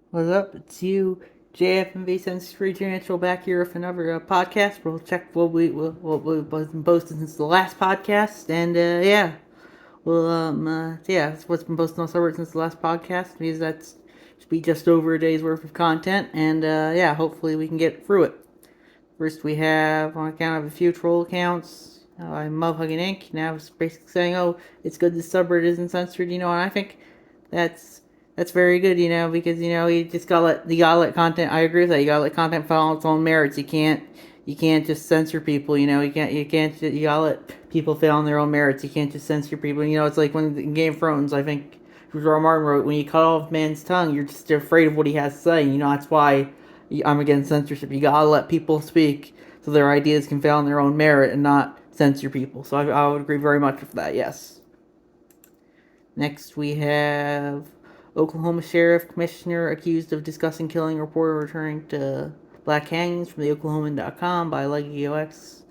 What's up? It's you, JFMV Sensory International, back here with another podcast. We'll check what we've been posted since the last podcast, and it's what's been posted on server since the last podcast. Because that's should be just over a day's worth of content, and hopefully we can get through it. First, we have on account of a few troll accounts. I'm Mudhugging Inc. Now it's basically saying, "Oh, it's good the subreddit isn't censored," and I think that's that's very good, because you gotta let content. I agree with that. You gotta let content fall on its own merits. You can't just censor people. You gotta let people fail on their own merits. You can't just censor people. It's like when in Game of Thrones, I think George R. R. Martin wrote, when you cut off man's tongue, you're just afraid of what he has to say. That's why I'm against censorship. You gotta let people speak so their ideas can fail on their own merit and not censor people. So I would agree very much with that. Yes. Next, we have Oklahoma Sheriff Commissioner accused of discussing killing reporter returning to black hangings from the Oklahoman.com by LegioX.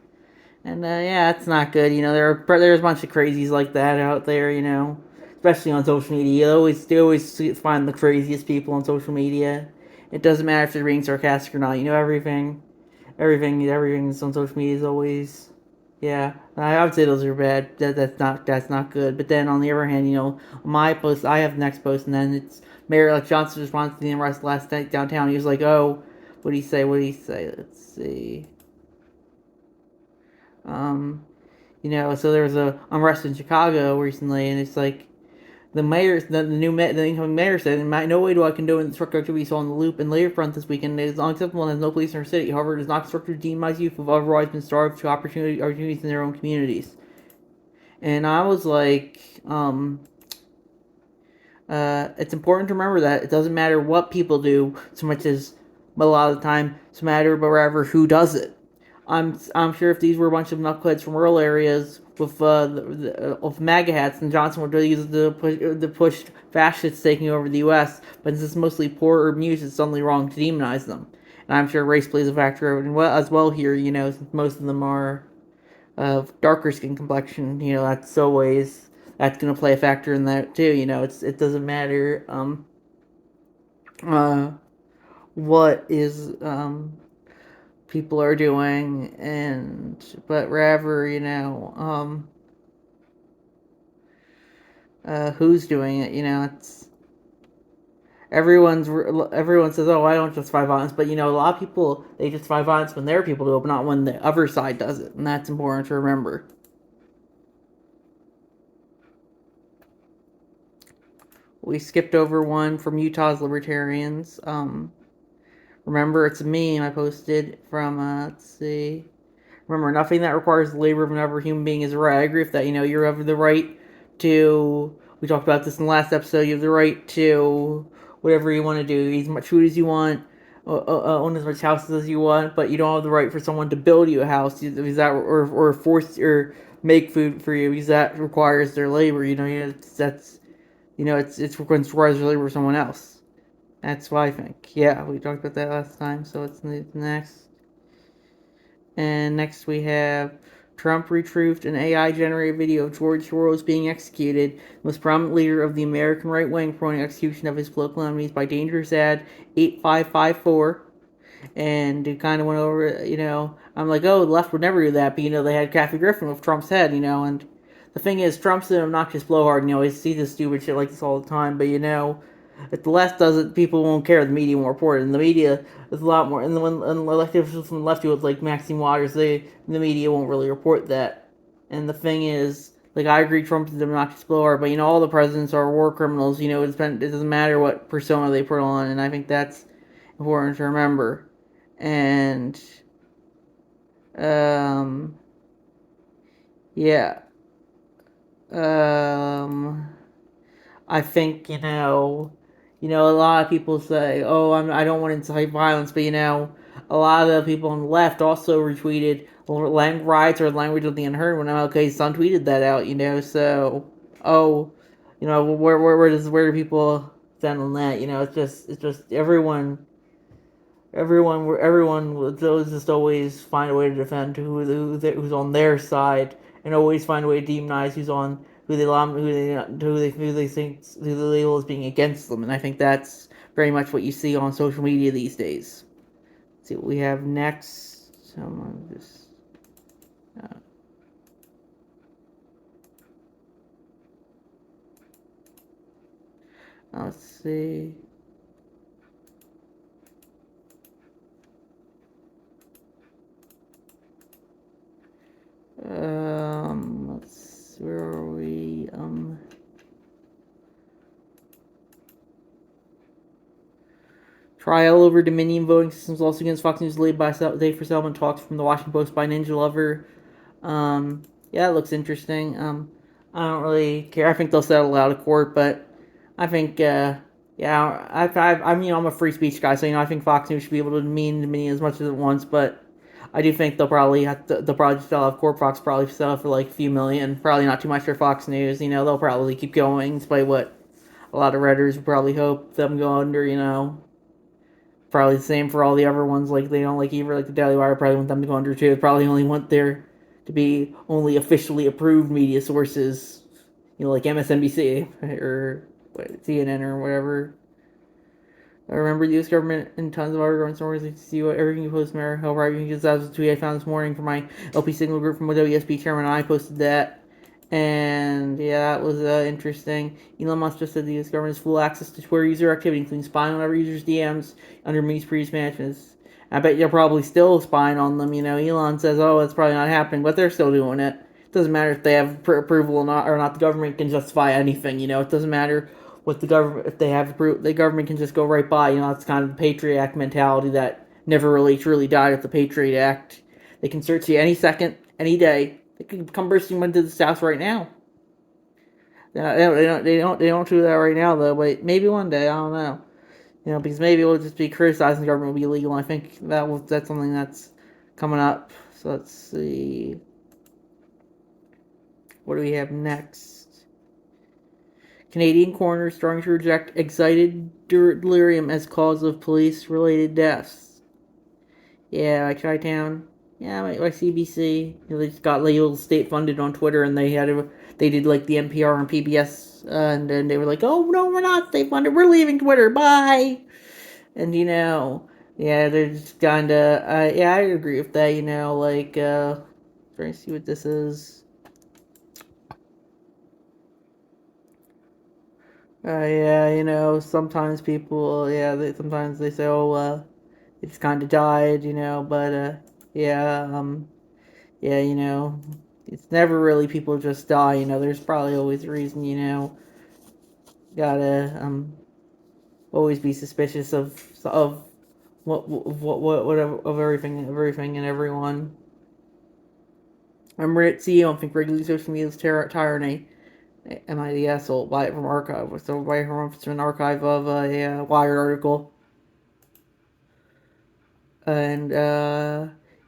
And that's not good. There's a bunch of crazies like that out there. Especially on social media. They always find the craziest people on social media. It doesn't matter if they're being sarcastic or not. Everything's on social media is always, yeah. I would say those are bad. That's not good. But then on the other hand, my post, I have the next post, and then it's Mayor like Johnson's response to the arrest last night downtown. He was like, "Oh, what did he say? What did he say? Let's see." Um, so there was a unrest in Chicago recently, and it's like the incoming mayor said, "In no way do I condone structural activities on the loop and labor front this weekend. It is unacceptable and has no place in our city. However, it is not constructive to demonize youth who have otherwise been starved to opportunities in their own communities." And I was like, it's important to remember that it doesn't matter what people do so much as, but a lot of the time, it's a matter but rather who does it. I'm sure if these were a bunch of knuckleheads from rural areas with MAGA hats, then Johnson would really use it to push fascists taking over the U.S. But since it's mostly poor urban youth, it's suddenly wrong to demonize them. And I'm sure race plays a factor as well here. Since most of them are of darker skin complexion. That's going to play a factor in that too. It doesn't matter uh, what is people are doing, and but rather who's doing it. It's everyone says, "Oh, I don't justify violence," but a lot of people, they justify violence when their people do it, but not when the other side does it, and that's important to remember. We skipped over one from Utah's Libertarians. Remember, it's a meme I posted from, let's see. Remember, nothing that requires the labor of another human being is right. I agree with that. You have the right to, we talked about this in the last episode, you have the right to whatever you want to do, eat as much food as you want, own as much houses as you want, but you don't have the right for someone to build you a house, or force, or make food for you, because that requires their labor. It's requires their labor for someone else. That's what I think. Yeah, we talked about that last time, so it's next. And next we have Trump retrieved an AI generated video of George Soros being executed, the most prominent leader of the American right wing, promoting execution of his political enemies by Dangerous Ad 8554. And it kind of went over, I'm like, oh, the left would never do that, but they had Kathy Griffin with Trump's head, and the thing is, Trump's an obnoxious blowhard, he sees this stupid shit like this all the time, but if the left does it, people won't care. The media won't report it. And the media is a lot more. And when elected officials from the left do it, like Maxine Waters, the media won't really report that. And the thing is, like, I agree Trump is an obnoxious blower, but all the presidents are war criminals. It doesn't matter what persona they put on, and I think that's important to remember. And yeah, I think a lot of people say, "Oh, I don't want to incite violence," but a lot of the people on the left also retweeted riots or language of the unheard when MLK's son tweeted that out. So oh, where do people stand on that? It's just everyone will just always find a way to defend who's on their side, and always find a way to demonize who they think who they label as being against them, and I think that's very much what you see on social media these days. Let's see what we have next. Someone just. Uh, let's see. Where are we? Trial over Dominion voting systems also against Fox News delayed by day for settlement talks from the Washington Post by Ninja Lover. Yeah, it looks interesting. I don't really care. I think they'll settle out of court, but I think, yeah, I'm a free speech guy, so I think Fox News should be able to demean Dominion as much as it wants, but I do think they'll probably sell off court. Fox probably sell for like a few million, probably not too much for Fox News. They'll probably keep going, despite what a lot of Redditors would probably hope them go under. Probably the same for all the other ones. Like they don't like either. Like the Daily Wire probably want them to go under too. They probably only want there to be only officially approved media sources. Like MSNBC or CNN or whatever. I remember the U.S. government and tons of other government stories. To see what everything you post, Mayor. However, you can just as a tweet I found this morning from my LP Signal group from WSP chairman. And I posted that. And yeah, that was interesting. Elon Musk just said the U.S. government has full access to Twitter user activity, including spying on every user's DMs under Me's previous management. I bet you're probably still spying on them. Elon says, "Oh, it's probably not happening," but they're still doing it. It doesn't matter if they have approval or not. The government can justify anything. It doesn't matter what the government if they have approval. The government can just go right by. It's kind of the Patriot Act mentality that never really truly died with the Patriot Act. They can search you any second, any day. They could come bursting into this house right now. They don't do that right now though. But maybe one day, I don't know. Because maybe it'll just be criticizing the government will be illegal. I think that's something that's coming up. So let's see. What do we have next? Canadian coroner starting to reject excited delirium as cause of police-related deaths. Yeah, like Chi-Town. Yeah, like CBC. They just got labeled state funded on Twitter, and they did like the NPR and PBS, and then they were like, "Oh no, we're not state funded. We're leaving Twitter. Bye." And yeah, they're just kind of yeah, I agree with that. Trying to see what this is. Yeah, sometimes people, yeah, sometimes they say, "Oh, it's kind of died," but yeah, yeah, it's never really people just die. There's probably always a reason. Gotta always be suspicious of whatever of everything and everyone. I'm Reddit CEO. I think regularly social media is tyranny. Am I the asshole? Buy it from archive. So buy it from an archive of a Wired article. And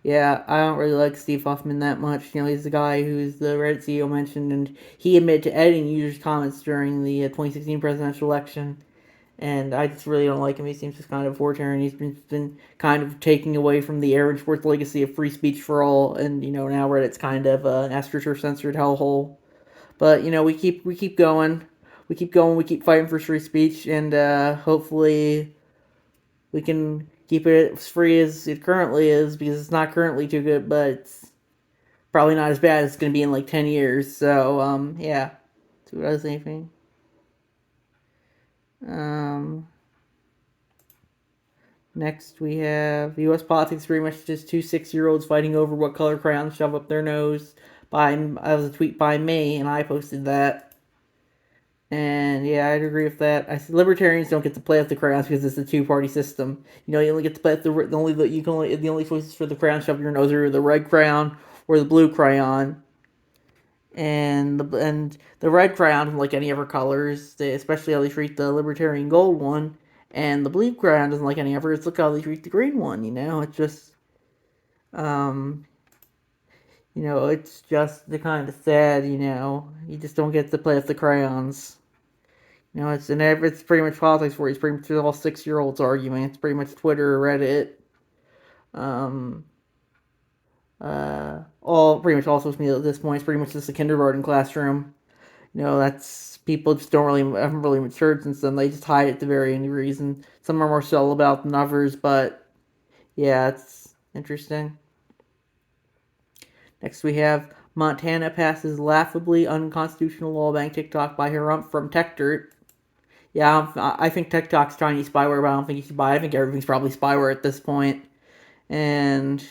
yeah, I don't really like Steve Huffman that much. He's the guy who's the Reddit CEO mentioned, and he admitted to editing users' comments during the 2016 presidential election. And I just really don't like him. He seems just kind of authoritarian. He's been kind of taking away from the Aaron Schwartz legacy of free speech for all, and now Reddit's kind of an censored hellhole. But we keep going, we keep fighting for free speech, and hopefully we can keep it as free as it currently is, because it's not currently too good, but it's probably not as bad as it's going to be in like 10 years. So yeah. So what else? Anything? Next we have U.S. politics, pretty much just two 6-year-olds fighting over what color crayons to shove up their nose. That was a tweet by me, and I posted that. And yeah, I'd agree with that. I said libertarians don't get to play with the crayons because it's a two-party system. You only get to play with the only choices for the crayon shove your nose are the red crayon or the blue crayon. And the red crayon, like any other colors, especially how they treat the libertarian gold one, and the blue crayon doesn't like any other. It's look how they treat the green one. It's just um it's just the kind of sad. You just don't get to play with the crayons. It's pretty much politics for you. It's pretty much all 6-year-olds arguing. It's pretty much Twitter or Reddit. Um, all pretty much all social media at this point. It's pretty much just a kindergarten classroom. That's people just haven't really matured since then. They just hide it to varying degrees, and some are more subtle about than others. But yeah, it's interesting. Next, we have Montana passes laughably unconstitutional law banning TikTok by Harump from TechDirt. Yeah, I think TikTok's Chinese spyware, but I don't think you should buy it. I think everything's probably spyware at this point. And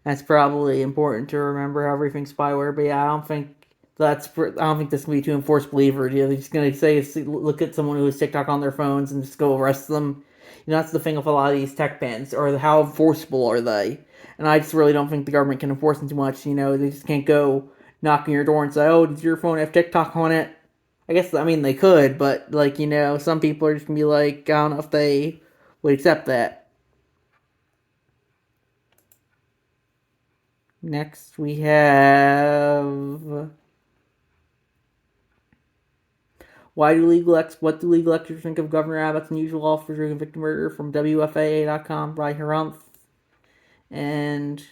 that's probably important to remember, everything's spyware. But yeah, I don't think this can be too enforceable either. They're just gonna say, look at someone who has TikTok on their phones and just go arrest them. That's the thing with a lot of these tech bans, or how enforceable are they? And I just really don't think the government can enforce them too much. They just can't go knock on your door and say, "Oh, does your phone have TikTok on it?" They could, but some people are just gonna be like, I don't know if they would accept that. Next, we have what do legal experts think of Governor Abbott's unusual law for convicted murder from WFAA.com by Harumph. And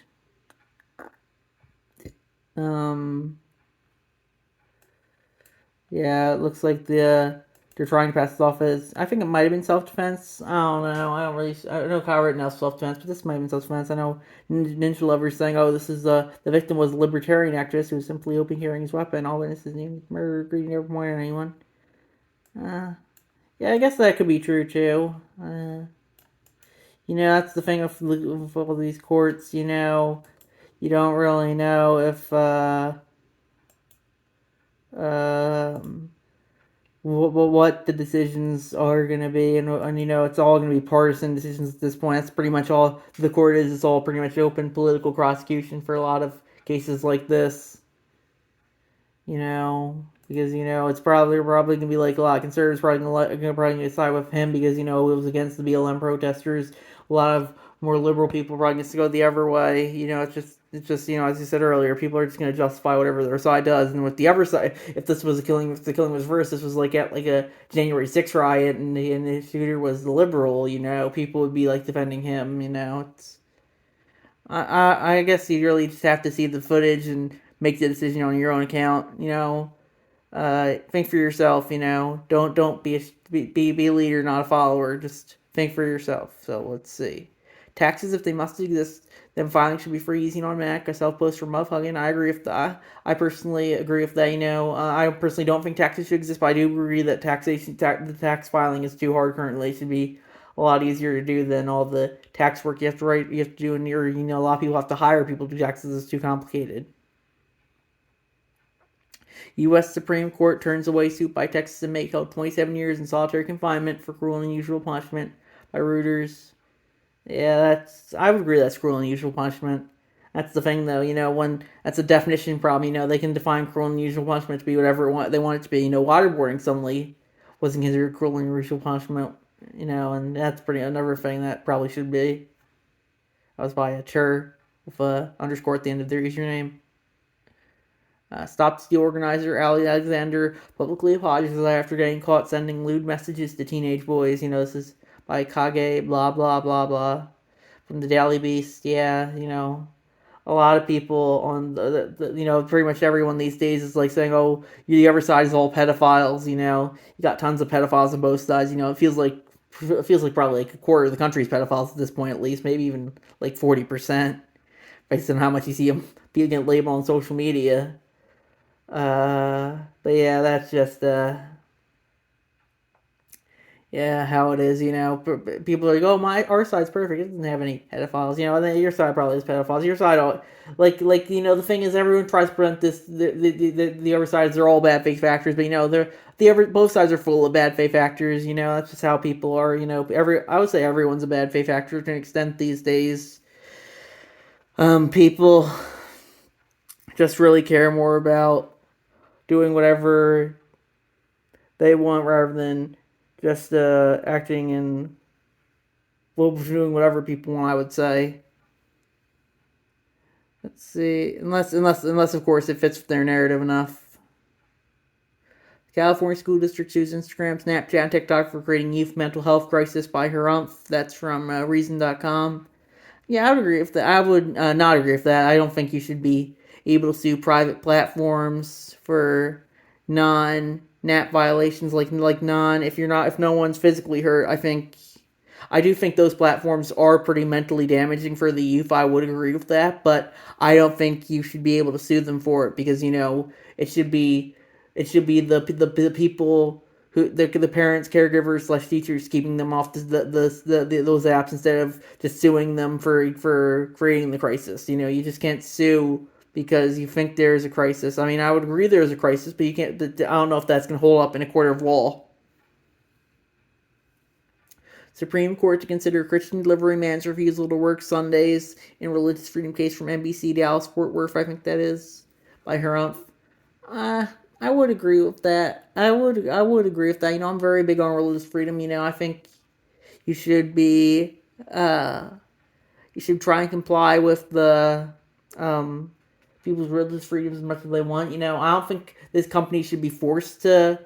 yeah, it looks like they're trying to pass this off as, I think it might have been self-defense. I don't know. I don't know how right now self-defense, but this might have been self-defense. I know Ninja Lover's saying, "Oh, this is the victim was a Libertarian activist who was simply open carrying his weapon. All witnesses named murder, greeting, never pointed at anyone." Yeah, I guess that could be true too. That's the thing with all these courts. You don't really know if what the decisions are going to be, and it's all going to be partisan decisions at this point. That's pretty much all the court is. It's all pretty much open political prosecution for a lot of cases like this. Because it's probably going to be like a lot of conservatives probably going to side with him because it was against the BLM protesters. A lot of more liberal people probably going to go the other way. It's just as you said earlier, people are just going to justify whatever their side does. And with the other side, if the killing was reversed, this was like at like a January 6th riot, and the shooter was the liberal. People would be like defending him. It's I guess you really just have to see the footage and make the decision on your own account. Think for yourself. Don't be a leader, not a follower. Just think for yourself. So let's see. Taxes, if they must exist, then filing should be free, easy, and automatic. A self-post from Motherfucking. I agree with that. I personally agree with that. I personally don't think taxes should exist, but I do agree that the tax filing is too hard currently. It should be a lot easier to do than all the tax work you have to do, and a lot of people have to hire people to do taxes. It's too complicated. U.S. Supreme Court turns away suit by Texas inmate held 27 years in solitary confinement for cruel and unusual punishment by Reuters. Yeah, I would agree that's cruel and unusual punishment. That's the thing, though. When that's a definition problem. They can define cruel and unusual punishment to be whatever they want it to be. Waterboarding suddenly wasn't considered cruel and unusual punishment. And that's another thing that probably should be. That was by a chur with a underscore at the end of their username. Stop Steal organizer Ali Alexander publicly apologizes after getting caught sending lewd messages to teenage boys. This is by Kage, blah, blah, blah, blah, from the Daily Beast. Yeah, a lot of people on pretty much everyone these days is like saying, "Oh, the other side is all pedophiles." You got tons of pedophiles on both sides. It feels like probably like a quarter of the country's pedophiles at this point, at least, maybe even like 40%, based on how much you see them being labeled on social media. But yeah, that's just yeah, how it is. People are like, "Oh, our side's perfect. It doesn't have any pedophiles." And then your side probably has pedophiles. Your side, the thing is, everyone tries to present this. The other sides, they're all bad faith factors, but both sides are full of bad faith factors. That's just how people are. I would say everyone's a bad faith factor to an extent these days. People just really care more about doing whatever they want rather than just acting and doing whatever people want. I would say. Let's see, unless of course it fits their narrative enough. California school district sues Instagram, Snapchat, and TikTok for creating youth mental health crisis by Harumph. That's from Reason.com. Yeah, I would agree with that. I would not agree with that. I don't think you should be able to sue private platforms for non nat violations like none. If no one's physically hurt, I do think those platforms are pretty mentally damaging for the youth. I would agree with that, but I don't think you should be able to sue them for it because it should be the people who the parents, caregivers slash teachers keeping them off those apps instead of just suing them for creating the crisis. You just can't sue because you think there's a crisis. I mean, I would agree there's a crisis, but you can't. I don't know if that's going to hold up in a court of law. Supreme Court to consider Christian delivery man's refusal to work Sundays in religious freedom case from NBC Dallas Fort Worth. I think that is by her own. I would agree with that. I would agree with that. I'm very big on religious freedom. I think you should be you should try and comply with the people's religious freedoms as much as they want. I don't think this company should be forced to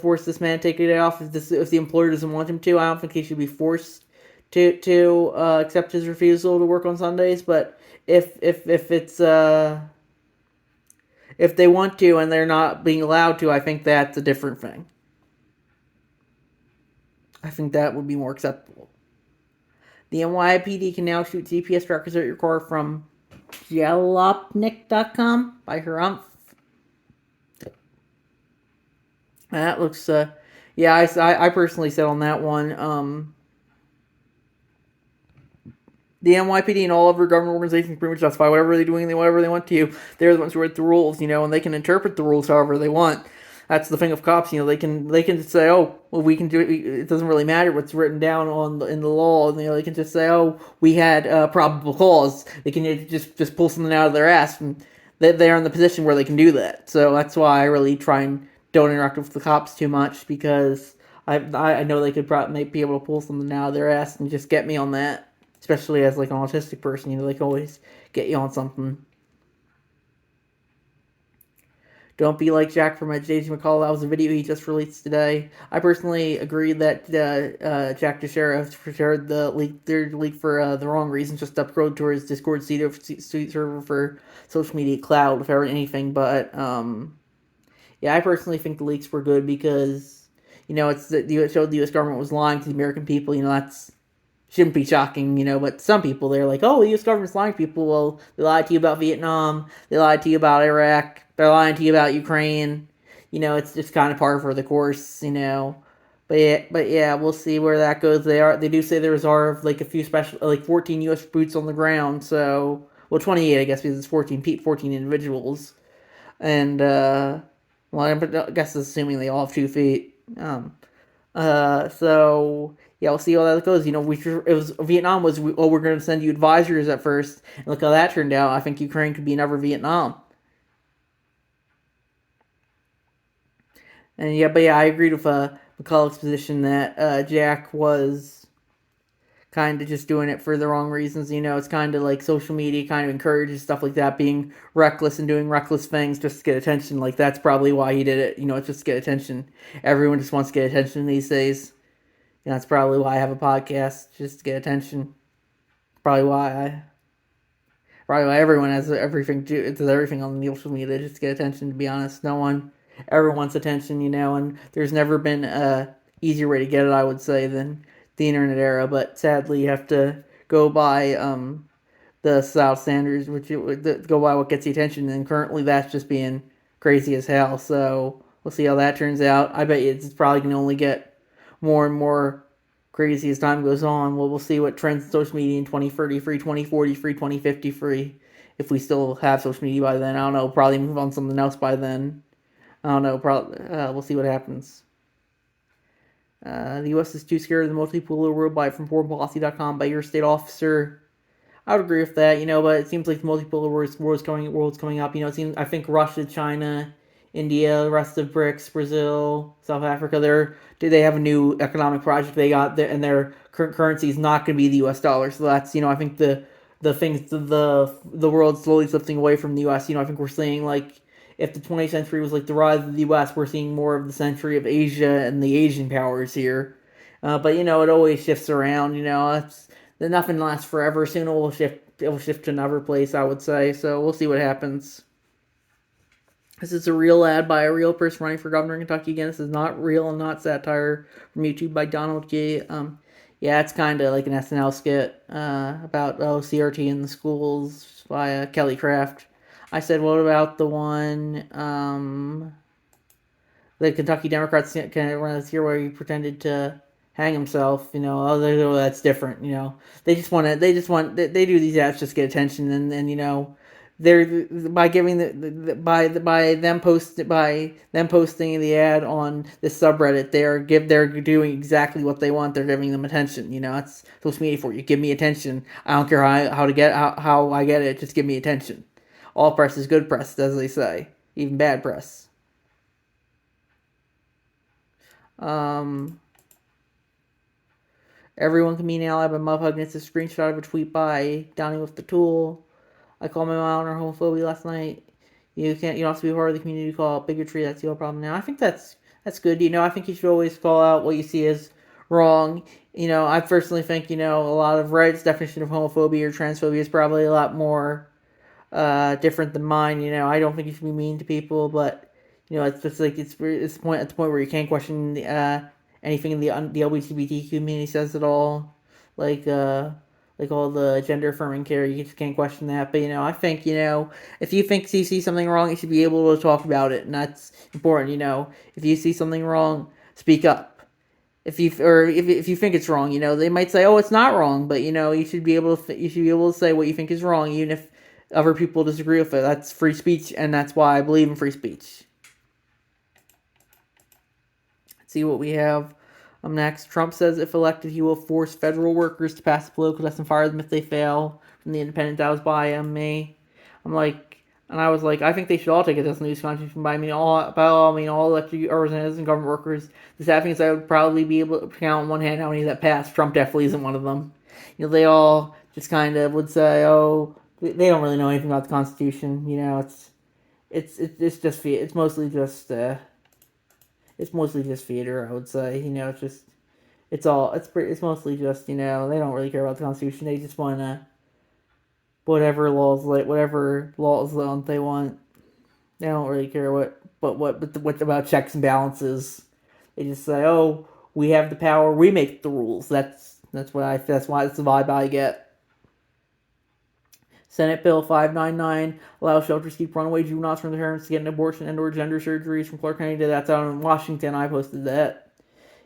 force this man to take a day off if the employer doesn't want him to. I don't think he should be forced to accept his refusal to work on Sundays. But if it's if they want to and they're not being allowed to, I think that's a different thing. I think that would be more acceptable. The NYPD can now shoot GPS trackers at your car from jalopnik.com by her umph. That looks, yeah, I personally said on that one, the NYPD and all other government organizations pretty much justify whatever they're doing, whatever they want to. They're the ones who write the rules, and they can interpret the rules however they want. That's the thing of cops, they can just say, oh, well, we can do it. It doesn't really matter what's written down in the law. And, they can just say, oh, we had probable cause. They can just pull something out of their ass, and they're in the position where they can do that. So that's why I really try and don't interact with the cops too much, because I know they could probably be able to pull something out of their ass and just get me on that. Especially as like an autistic person, they can always get you on something. Don't be like Jack from Education McCall. That was a video he just released today. I personally agree that Jack Teixeira shared the leak for the wrong reasons, just to upload to his Discord server for social media cloud without anything. But yeah, I personally think the leaks were good because it showed the U.S. government was lying to the American people. That's shouldn't be shocking, but some people, they're like, oh, the U.S. government's lying to people. Well, they lied to you about Vietnam, they lied to you about Iraq, they're lying to you about Ukraine. It's just kind of par for the course, But yeah, we'll see where that goes. They do say there are like a few special, like 14 U.S. boots on the ground, so, well, 28, I guess, because it's 14 individuals. And, well, I guess assuming they all have 2 feet. So yeah, we'll see how that goes. Vietnam was, oh, we're going to send you advisors at first, and look how that turned out. I think Ukraine could be another Vietnam. And yeah, but yeah, I agreed with McCulloch's position that Jack was kind of just doing it for the wrong reasons. It's kind of like social media kind of encourages stuff like that, being reckless and doing reckless things just to get attention. Like, that's probably why he did it. It's just to get attention. Everyone just wants to get attention these days. That's probably why I have a podcast, just to get attention. Probably why everyone has everything does everything on the social media just to get attention. To be honest, no one ever wants attention, and there's never been a easier way to get it, I would say, than the internet era. But sadly, you have to go by the South standards, which go by what gets the attention, and currently that's just being crazy as hell. So we'll see how that turns out. I bet it's probably going to only get more and more crazy as time goes on. We'll see what trends in social media in 2033, 2043, 2053. If we still have social media by then, I don't know. Probably move on to something else by then. I don't know. Probably we'll see what happens. The U.S. is too scared of the multipolar world by from foreignpolicy.com by your state officer. I would agree with that, but it seems like the multipolar world's coming up. I think Russia, China, India, the rest of BRICS, Brazil, South Africa, they have a new economic project they got there, and their current currency is not going to be the U.S. dollar. So that's, I think the world slowly shifting away from the U.S. I think we're seeing, like, if the 20th century was like the rise of the U.S., we're seeing more of the century of Asia and the Asian powers here. But it always shifts around. Nothing lasts forever. Soon it will shift to another place, I would say. So we'll see what happens. This is a real ad by a real person running for governor in Kentucky. Again, this is not real and not satire from YouTube by Donald G. Yeah, it's kind of like an SNL skit about CRT in the schools by Kelly Craft. I said, what about the one the Kentucky Democrats kind of run this year where he pretended to hang himself? That's different. They do these ads just to get attention, and they're by giving by them posting the ad on this subreddit, they're doing exactly what they want. They're giving them attention. That's social media for you. Give me attention. I don't care how I get it. Just give me attention. All press is good press, as they say. Even bad press. Um, Everyone can be an ally by mug hugging. It's a screenshot of a tweet by Donnie with the Tool. I called my mom on her homophobia last night. You don't have to be part of the community to call out bigotry. That's your problem now. I think that's good. I think you should always call out what you see as wrong. I personally think a lot of Reddit's definition of homophobia or transphobia is probably a lot more different than mine. I don't think you should be mean to people, but it's just like it's at the point where you can't question anything in the LGBT community says at all, like all the gender affirming care. You just can't question that. But I think if you see something wrong, you should be able to talk about it, and that's important. If you see something wrong, speak up. If you think it's wrong, they might say, "Oh, it's not wrong," but you should be able to say what you think is wrong, even if other people disagree with it. That's free speech, and that's why I believe in free speech. Let's see what we have next. Trump says if elected, he will force federal workers to pass a political test and fire them if they fail. From the Independent, that was by me. I was like, I think they should all take a test in news contribution by all elected representatives and government workers. The sad thing is I would probably be able to count on one hand how many that passed. Trump definitely isn't one of them. They all just kind of would say, oh, they don't really know anything about the Constitution. It's just it's mostly just theater. I would say. It's mostly just they don't really care about the Constitution. They just want to whatever laws they want. They don't really care what about checks and balances. They just say, oh, we have the power. We make the rules. That's the vibe I get. Senate Bill 599 allows shelters to keep runaway juveniles from their parents to get an abortion and/or gender surgeries from Clark County. That's out in Washington. I posted that.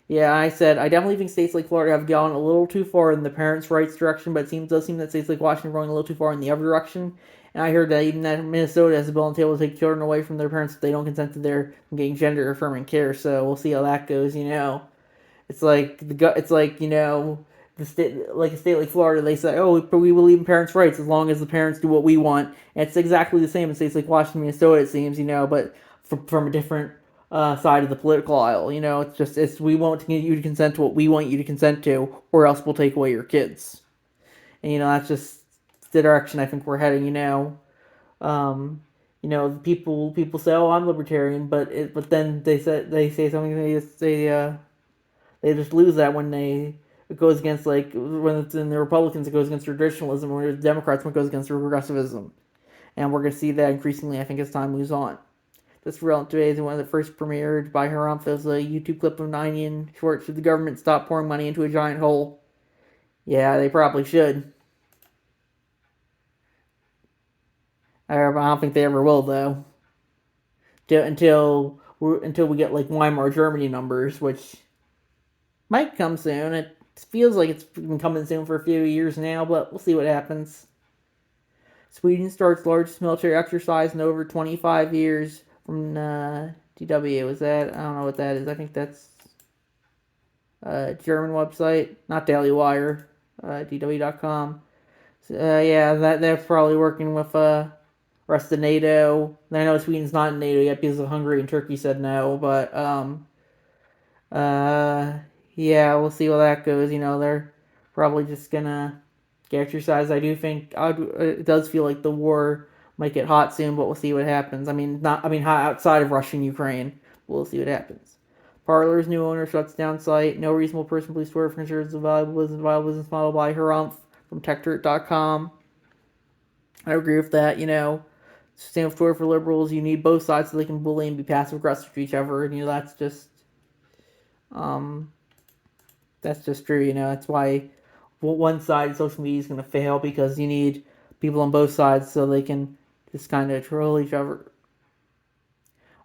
Yeah, I said I definitely think states like Florida have gone a little too far in the parents' rights direction, but it does seem that states like Washington are going a little too far in the other direction. And I heard that even that Minnesota has a bill on the table to take children away from their parents if they don't consent to their getting gender affirming care. So we'll see how that goes. It's like the state, like a state like Florida, they say, "Oh, we believe in parents' rights as long as the parents do what we want." And it's exactly the same in states like Washington, Minnesota, it seems, but from a different side of the political aisle. We want you to consent to what we want you to consent to, or else we'll take away your kids. And that's just the direction I think we're heading. People say, "Oh, I'm libertarian," but then they say something, they just lose that when it goes against, like, when it's in the Republicans, it goes against traditionalism, or the Democrats, when it goes against progressivism. And we're going to see that increasingly, I think, as time moves on. This Relevant Today is one of the first premiered by Harumph. There's a YouTube clip of an Onion short. Should the government stop pouring money into a giant hole? Yeah, they probably should. I don't think they ever will, though. Until we get, like, Weimar Germany numbers, which might come soon. It feels like it's been coming soon for a few years now, but we'll see what happens. Sweden starts largest military exercise in over 25 years from DW. Is that? I don't know what that is. I think that's a German website, not Daily Wire, DW.com. So, yeah, they're probably working with rest of NATO. I know Sweden's not in NATO yet because of Hungary and Turkey said no, but yeah, we'll see how that goes. They're probably just gonna get exercise. I do think it does feel like the war might get hot soon, but we'll see what happens. Hot outside of Russia and Ukraine. We'll see what happens. Parler's new owner shuts down site. No reasonable person believes Twitter considers a viable business model by Harumph from TechDirt.com. I agree with that. stand up for liberals. You need both sides so they can bully and be passive aggressive to each other, and um, that's just true. That's why one side of social media is going to fail, because you need people on both sides so they can just kind of troll each other.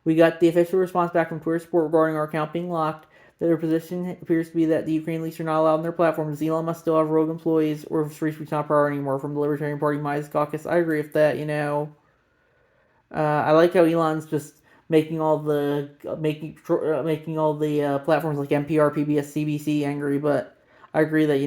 We got the official response back from Twitter support regarding our account being locked. Their position appears to be that the Ukrainian elites are not allowed on their platforms. Elon must still have rogue employees, or free speech not priority anymore from the Libertarian Party Mises Caucus. I agree with that. I like how Elon's just making all the platforms like NPR, PBS, CBC angry, but I agree that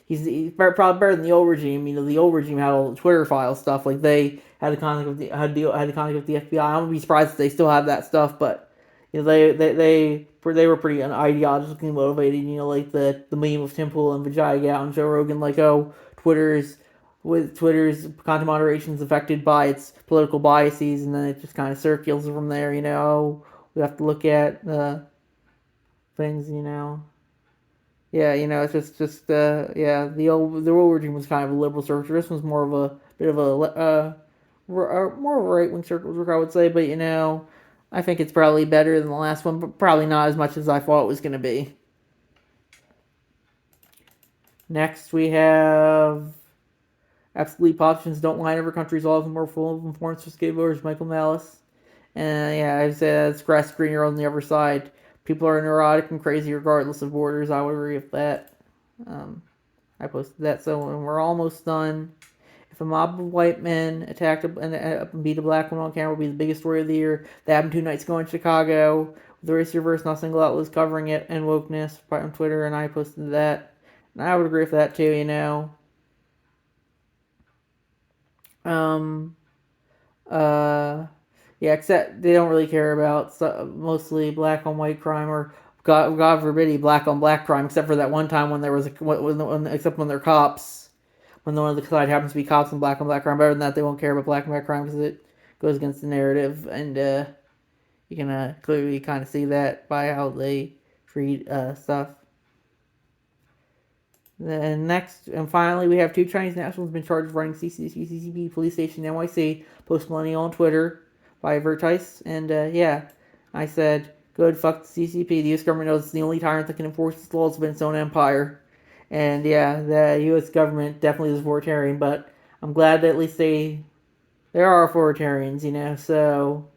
he's probably better than the old regime. The old regime had all the Twitter file stuff, like they had the contact with the FBI. I wouldn't be surprised if they still have that stuff, but they were pretty ideologically motivated. Like the meme of Tim Pool and Vijay Gow and Joe Rogan, like, oh, Twitter's content moderation is affected by its political biases, and then it just kind of circles from there. We have to look at things. Yeah, it's just yeah. The old regime was kind of a liberal circle. This one's more of a bit of more of a right wing circle, I would say. But I think it's probably better than the last one, but probably not as much as I thought it was going to be. Next, we have absolute politicians don't lie in every country's laws and more full of informants for skateboarders, Michael Malice. And yeah, I said it's grass greener on the other side. People are neurotic and crazy regardless of borders. I would agree with that. I posted that. So when we're almost done, if a mob of white men attacked and beat a black woman on camera, will be the biggest story of the year. That happened 2 nights ago in Chicago. With the race reverse, not a single outlet was covering it, and wokeness on Twitter, and I posted that. And I would agree with that too. Yeah, except they don't really care about mostly black on white crime, or God forbid, black on black crime, except for that one time when there was except when they're cops, when one of the side happens to be cops and black on black crime. Better than that, they won't care about black on black crime because it goes against the narrative, and you can clearly kind of see that by how they treat stuff. Then next and finally, we have 2 Chinese nationals been charged with running CCP police station in NYC, post-millennial on Twitter by Vertice. And yeah, I said, good, fuck the CCP. The U.S. government knows it's the only tyrant that can enforce its laws within its own empire. And yeah, the U.S. government definitely is authoritarian, but I'm glad that at least there are authoritarians, so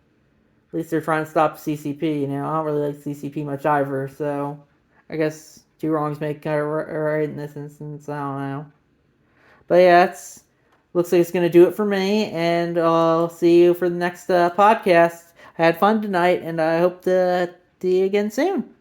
at least they're trying to stop the CCP. I don't really like CCP much either, so I guess 2 wrongs make a right in this instance. I don't know. But yeah, looks like it's going to do it for me, and I'll see you for the next podcast. I had fun tonight, and I hope to see you again soon.